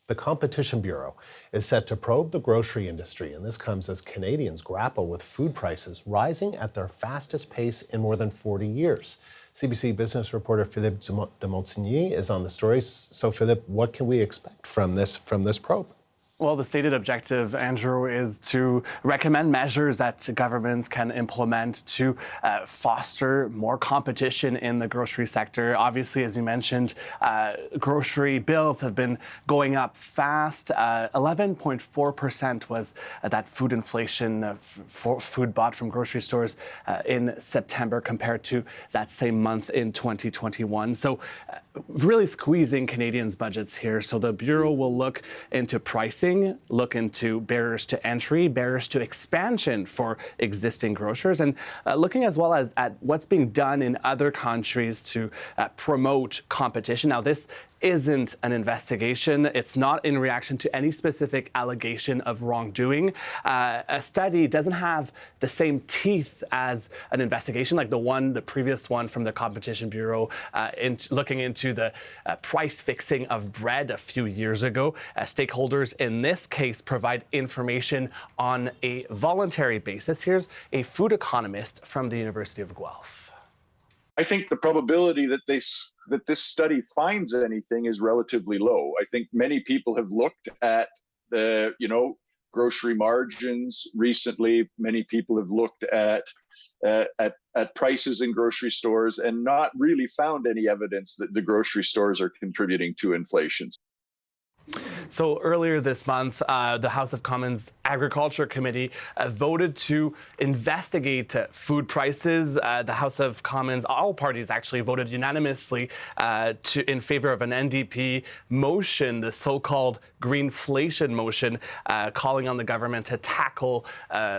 The Competition Bureau is set to probe the grocery industry, and this comes as Canadians grapple with food prices rising at their fastest pace in more than 40 years. CBC business reporter Philippe de Montigny is on the story. So, Philippe, what can we expect from this probe? Well, the stated objective, Andrew, is to recommend measures that governments can implement to foster more competition in the grocery sector. Obviously, as you mentioned, grocery bills have been going up fast. 11.4% was that food inflation for food bought from grocery stores in September compared to that same month in 2021. So really squeezing Canadians' budgets here. So the Bureau will look into pricing, look into barriers to entry, barriers to expansion for existing grocers, and looking as well as at what's being done in other countries to promote competition. Now, this isn't an investigation. It's not in reaction to any specific allegation of wrongdoing. A study doesn't have the same teeth as an investigation like the previous one from the Competition Bureau looking into the price fixing of bread a few years ago. Stakeholders in this case provide information on a voluntary basis. Here's a food economist from the University of Guelph. I think the probability that this study finds anything is relatively low. I think many people have looked at the, grocery margins recently. Many people have looked at prices in grocery stores and not really found any evidence that the grocery stores are contributing to inflation. So earlier this month, the House of Commons Agriculture Committee voted to investigate food prices. The House of Commons, all parties actually voted unanimously in favor of an NDP motion, the so-called greenflation motion, calling on the government to tackle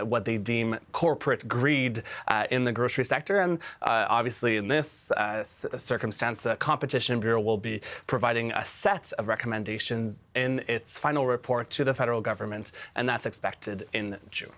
what they deem corporate greed in the grocery sector. And obviously in this circumstance, the Competition Bureau will be providing a set of recommendations in its final report to the federal government, and that's expected in June.